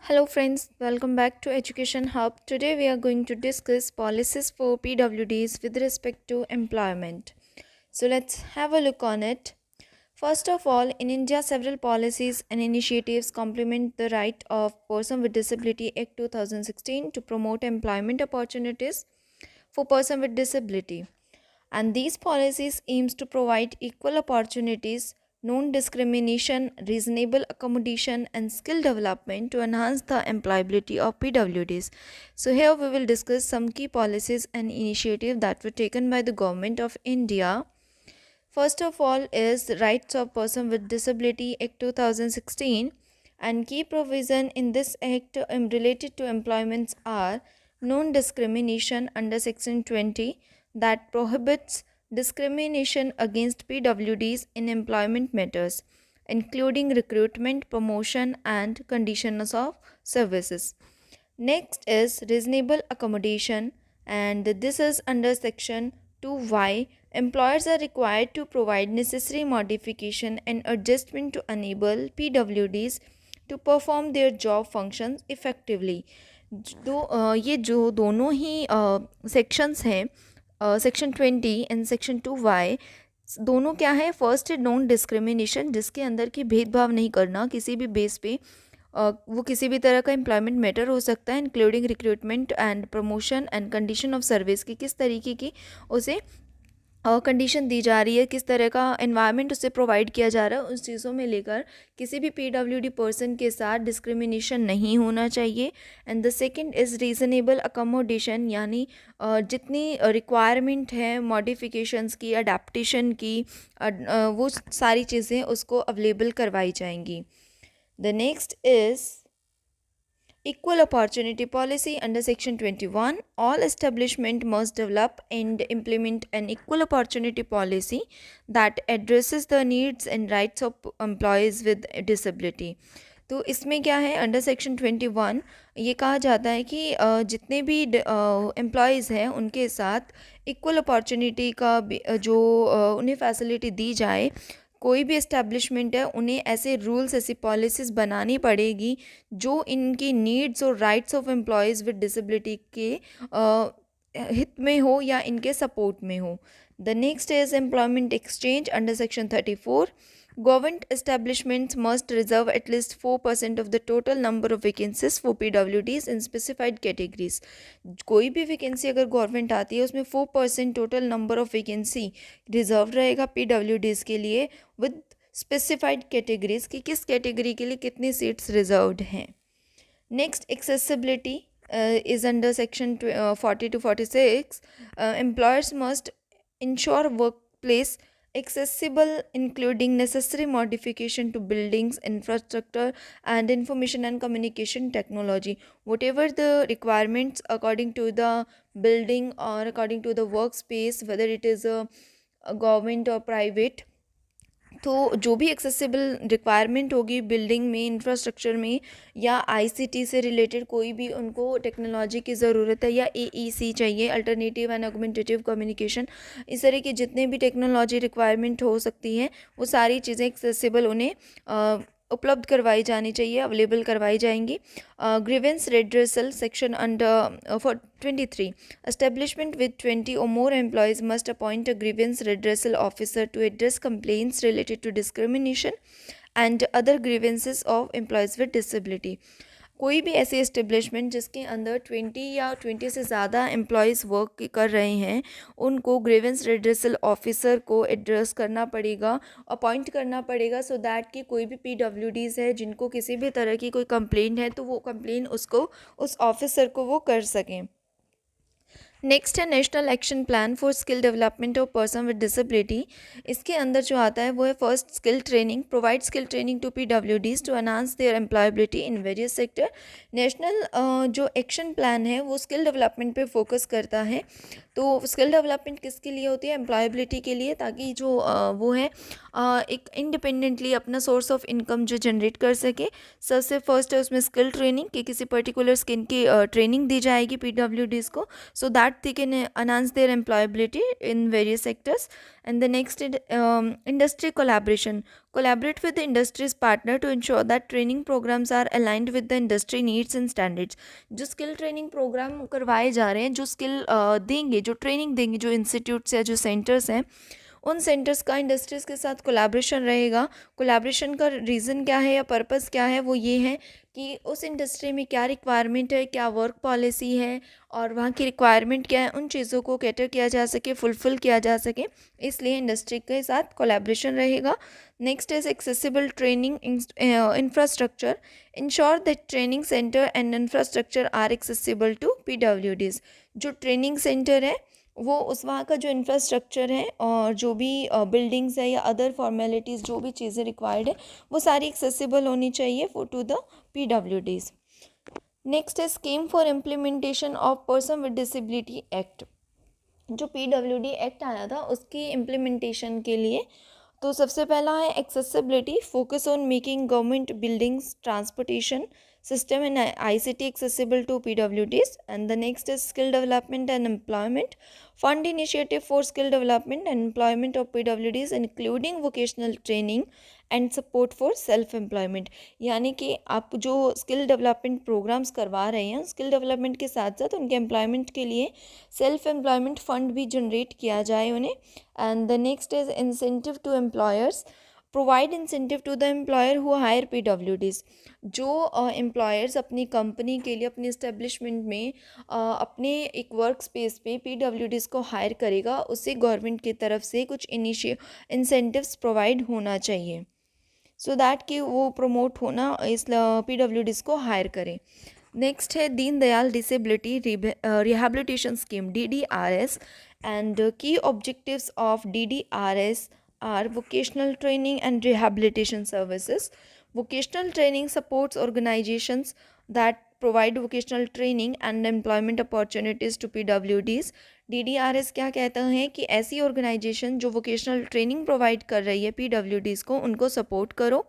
Hello friends, welcome back to Education Hub. Today we are going to discuss policies for PWDs with respect to employment. So let's have a look on it. First of all, in India several policies and initiatives complement the right of Person with Disability Act 2016 to promote employment opportunities for person with disability, and these policies aims to provide equal opportunities, non-discrimination, reasonable accommodation and skill development to enhance the employability of PWDs. So here we will discuss some key policies and initiatives that were taken by the government of India. First of all is Rights of Person with Disability Act 2016, and key provision in this act related to employments are non-discrimination under section 20 that prohibits discrimination against PWDs in employment matters, including recruitment, promotion and conditions of services. Next is reasonable accommodation, and this is under section 2Y. Employers are required to provide necessary modification and adjustment to enable PWDs to perform their job functions effectively. ये जो दोनों ही sections हैं, section 20 and section 2Y, दोनों क्या है? First है non discrimination, जिसके अंदर की भेदभाव नहीं करना किसी भी बेस पे। वो किसी भी तरह का एम्प्लॉयमेंट मैटर हो सकता है, including recruitment and promotion and condition of service की किस तरीके की उसे कंडीशन दी जा रही है, किस तरह का एनवायरनमेंट उसे प्रोवाइड किया जा रहा है, उस चीज़ों में लेकर किसी भी पीडब्ल्यूडी पर्सन के साथ डिस्क्रिमिनेशन नहीं होना चाहिए। And the second is reasonable accommodation, यानी जितनी रिक्वायरमेंट है मॉडिफिकेशंस की, अडेप्टेशन की, वो सारी चीज़ें उसको अवेलेबल करवाई जाएंगी। The next is Equal Opportunity Policy under Section 21. All establishment must develop and implement an equal opportunity policy that addresses the needs and rights of employees with disability. तो इसमें क्या है? अंडर सेक्शन 21 ये कहा जाता है कि जितने भी एम्प्लॉयज़ हैं उनके साथ इक्वल अपॉर्चुनिटी का जो उन्हें फैसिलिटी दी जाए। कोई भी इस्टेब्लिशमेंट है उन्हें ऐसे रूल्स, ऐसी पॉलिसीज़ बनानी पड़ेगी जो इनकी नीड्स और rights of employees with disability के हित में हो या इनके सपोर्ट में हो। The next is employment exchange under section 34. Government establishments must reserve at least 4% of the total number of vacancies for PWDs in specified categories. कोई भी वैकेंसी अगर गवर्नमेंट आती है उसमें 4% total number of vacancy reserve रहेगा PWDs के लिए, with specified categories कि किस कैटेगरी के लिए कितनी सीट्स रिजर्व्ड हैं। Next, accessibility is under section 40 to 46. Employers must ensure workplace accessible, including necessary modification to buildings, infrastructure and information and communication technology. Whatever the requirements according to the building or according to the workspace, whether it is a government or private, तो जो भी accessible requirement होगी building में, infrastructure में, या ICT से related कोई भी उनको टेक्नोलॉजी की ज़रूरत है, या एईसी चाहिए, अल्टरनेटिव एंड ऑगमेंटेटिव कम्युनिकेशन, इस तरह की जितने भी टेक्नोलॉजी रिक्वायरमेंट हो सकती हैं वो सारी चीज़ें एक्सेसिबल उन्हें उपलब्ध करवाई जानी चाहिए, अवेलेबल करवाई जाएंगी। Grievance redressal section under for 23. Establishment with 20 or more employees must appoint a grievance redressal officer to address complaints related to discrimination and other grievances of employees with disability. कोई भी ऐसी एस्टेब्लिशमेंट जिसके अंदर 20 या 20 से ज़्यादा एम्प्लॉयज़ वर्क कर रहे हैं उनको ग्रीवेंस रिड्रेसल ऑफिसर को एड्रेस करना पड़ेगा, अपॉइंट करना पड़ेगा, सो दैट कि कोई भी PWDs है जिनको किसी भी तरह की कोई कंप्लेंट है तो वो कंप्लेंट उसको उस ऑफिसर को वो कर सकें। नेक्स्ट है national action plan for skill development of person with disability. इसके अंदर जो आता है वो है first skill training, provide skill training to PWDs to enhance their employability in various sector. National जो एक्शन प्लान है वो स्किल डेवलपमेंट पे फोकस करता है। तो स्किल डेवलपमेंट किसके लिए होती है? एम्प्लॉयबिलिटी के लिए, ताकि जो वो है एक इंडिपेंडेंटली अपना सोर्स ऑफ इनकम जो जनरेट कर सके। सबसे फर्स्ट है उसमें स्किल ट्रेनिंग कि किसी पर्टिकुलर स्किल की ट्रेनिंग दी जाएगी PWDs को, so that that they can enhance their employability in various sectors. And the next is industry collaboration. Collaborate with the industry's partner to ensure that training programs are aligned with the industry needs and standards. जो skill training programme करवाए जा रहे हैं, जो skill देंगे, जो training देंगे, जो इंस्टीट्यूट्स या जो सेंटर्स हैं, उन सेंटर्स का इंडस्ट्रीज़ के साथ कोलैबोरेशन रहेगा. कोलैबोरेशन का रीज़न क्या है या पर्पस क्या है, वो ये है कि उस इंडस्ट्री में क्या रिक्वायरमेंट है, क्या वर्क पॉलिसी है और वहाँ की रिक्वायरमेंट क्या है, उन चीज़ों को कैटर किया जा सके, फुलफ़िल किया जा सके, इसलिए इंडस्ट्री के साथ कोलैबोरेशन रहेगा. Next is accessible training infrastructure. Ensure that training centre and infrastructure are accessible to PWDs. जो ट्रेनिंग सेंटर है वो उस वहाँ का जो इंफ्रास्ट्रक्चर है और जो भी बिल्डिंग्स है या अदर फॉर्मेलिटीज़ जो भी चीज़ें रिक्वायर्ड है वो सारी एक्सेसिबल होनी चाहिए for to the PWDs. Next है scheme for implementation of person with disability act. जो PWD एक्ट आया था उसकी इम्प्लीमेंटेशन के लिए तो सबसे पहला है accessibility. Focus on making government buildings, transportation system and ICT accessible to PWDs. And the next is skill development and employment. Fund initiative for skill development and employment of PWDs including vocational training and support for self employment. यानी कि आप जो skill development programmes करवा रहे हैं, skill development के साथ साथ उनके एम्प्लॉयमेंट के लिए सेल्फ एम्प्लॉयमेंट फ़ंड भी जनरेट किया जाए उन्हें. And the next is incentive to employers. Provide incentive to the employer who hire PWDs. जो एम्प्लॉयर्स अपनी कंपनी के लिए अपनी इस्टेब्लिशमेंट में अपने एक वर्क स्पेस पे PWDs को हायर करेगा, उससे गवर्नमेंट की तरफ से कुछ इंसेंटिव्स प्रोवाइड होना चाहिए सो दैट कि वो प्रमोट होना इस PWDs को हायर करें. नेक्स्ट है Deen Dayal disability rehabilitation scheme DDRS. And की objectives of DDRS are vocational training and rehabilitation services. Vocational training supports organizations that provide vocational training and employment opportunities to PWDs. DDRS क्या कहता है कि ऐसी organisation जो vocational training provide कर रही है PWDs को, उनको सपोर्ट करो.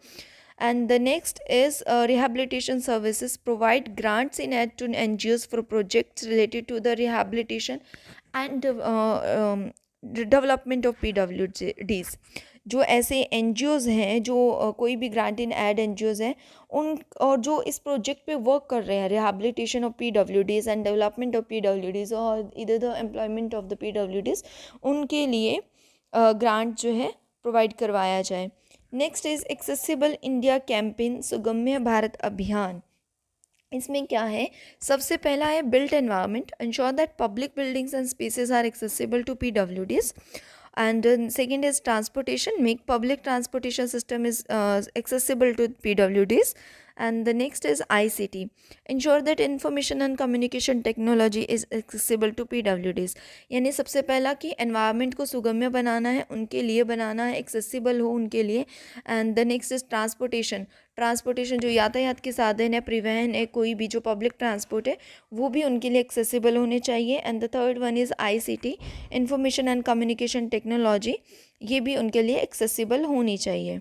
And the next is rehabilitation services. Provide grants in aid to NGOs for projects related to the rehabilitation and development of PWDs. जो ऐसे NGOs हैं जो कोई भी ग्रांट इन एड NGOs हैं उन और जो इस प्रोजेक्ट पे वर्क कर रहे हैं rehabilitation of PWDs and development of PWDs और इधर the employment of the PWDs, उनके लिए ग्रांट जो है प्रोवाइड करवाया जाए. Next is accessible India campaign, Sugamya Bharat Abhiyan. इसमें क्या है, सबसे पहला है built environment. Ensure that public buildings and spaces are accessible to PWDs. And second is transportation. Make public transportation system is accessible to PWDs. And the next is ICT. Ensure that information and communication technology is accessible to PWDs. यानी सबसे पहला कि environment को सुगम्य बनाना है, उनके लिए बनाना है, accessible हो उनके लिए. And the next is transportation. Transportation जो यातायात के साधन है, परिवहन है, कोई भी जो पब्लिक ट्रांसपोर्ट है वो भी उनके लिए एक्सेसिबल होने चाहिए. And the third one is ICT, information and communication technology, ये भी उनके लिए एक्सेसिबल होनी चाहिए.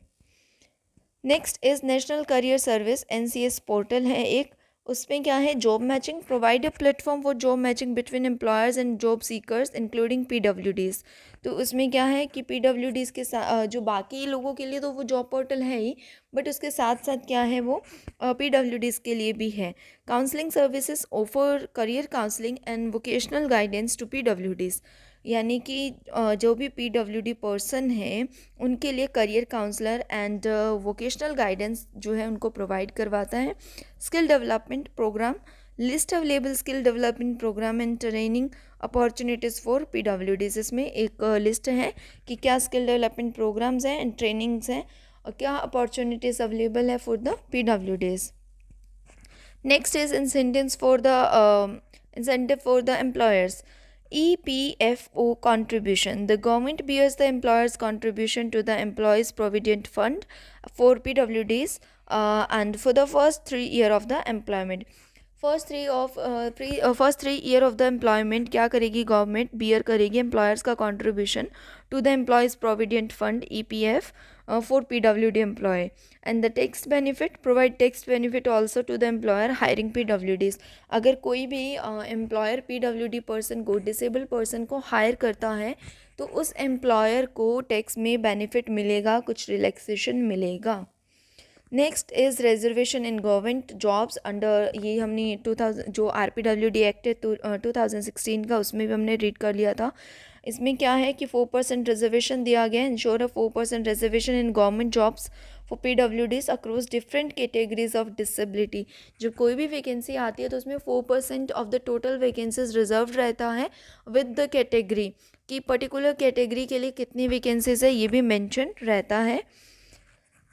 Next is national career service, NCS portal है एक. उसमें क्या है, job matching. Provide a platform for job matching between employers and job seekers including PWDs. तो उसमें क्या है कि PWDs के साथ जो बाकी लोगों के लिए तो वो जॉब पोर्टल है ही, बट उसके साथ साथ क्या है वो PWDs के लिए भी है. Counselling services offer career counselling and vocational guidance to PWDs. यानी कि जो भी PWD पर्सन है उनके लिए career counsellor and vocational guidance जो है उनको प्रोवाइड करवाता है. Skill development program. List available skill development program and training opportunities for PWDs. इसमें एक लिस्ट है कि क्या स्किल डेवलपमेंट प्रोग्राम्स हैं एंड ट्रेनिंग्स हैं और क्या अपॉर्चुनिटीज़ अवेलेबल है for the PWDs. Next is incentive for the employers. EPFO contribution. The government bears the employer's contribution to the employees' provident fund for PWDs and for the first 3 years of the employment. First 3 year of the employment क्या करेगी government, bear करेगी employers का contribution to the employees provident fund EPF for PWD employee, and the tax benefit provide tax benefit also to the employer hiring PWDs। अगर कोई भी employer PWD person को, disable person को hire करता है तो उस एम्प्लॉयर को टैक्स में बेनिफिट मिलेगा, कुछ रिलैक्सेशन मिलेगा। Next is reservation in government jobs under, ये हमने 2000 जो RPWD एक्ट है 2016 का, उसमें भी हमने रीड कर लिया था। इसमें क्या है कि 4% रिजर्वेशन दिया गया है, ensure 4% reservation in government jobs for PWDs across different categories of disability. जब कोई भी वैकेंसी आती है तो उसमें 4% of the total vacancies reserve रहता है विद द कैटेगरी, कि पर्टिकुलर कैटेगरी के लिए कितनी वैकेंसीज है ये भी मेंशन रहता है।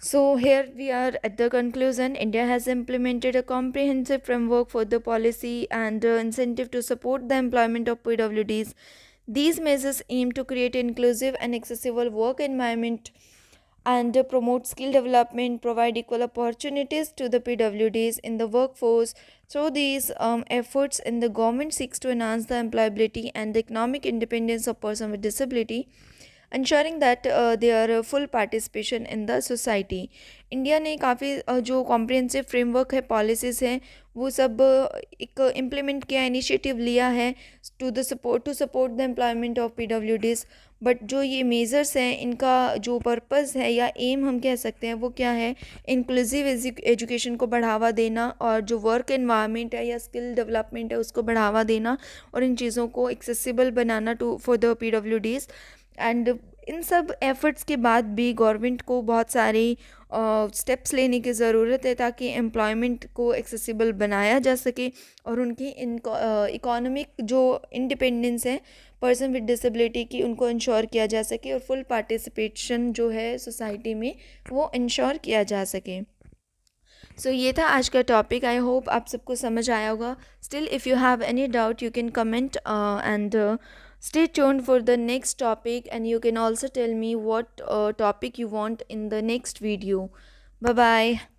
So here we are at the conclusion. India has implemented a comprehensive framework for the policy and incentive to support the employment of PWDs. These measures aim to create an inclusive and accessible work environment and promote skill development, provide equal opportunities to the PWDs in the workforce. Through these efforts, in the government seeks to enhance the employability and the economic independence of persons with disability, ensuring that their full participation in the society. India ने काफ़ी जो comprehensive framework है, policies हैं, वो सब एक implement किया, initiative लिया है to support the employment of PWDs। But जो ये मेजर्स हैं, इनका जो पर्पस है या एम हम कह सकते हैं वो क्या है, इंक्लूसिव एजुकेशन को बढ़ावा देना, और जो वर्क एनवायरनमेंट है या स्किल डेवलपमेंट है उसको बढ़ावा देना, और इन चीज़ों को एक्सेसिबल बनाना to for the PWDs। And इन सब एफर्ट्स के बाद भी गवर्नमेंट को बहुत सारे स्टेप्स लेने की ज़रूरत है ताकि एम्प्लॉयमेंट को एक्सेसिबल बनाया जा सके और उनकी इकोनॉमिक जो इंडिपेंडेंस है पर्सन विद डिसेबिलिटी की, उनको इंश्योर किया जा सके और फुल पार्टिसिपेशन जो है सोसाइटी में वो इंश्योर किया जा सके। सो ये था आज का टॉपिक। आई होप आप सबको समझ आया होगा। Still if you have any doubt you can comment and stay tuned for the next topic, and you can also tell me what topic you want in the next video. Bye bye.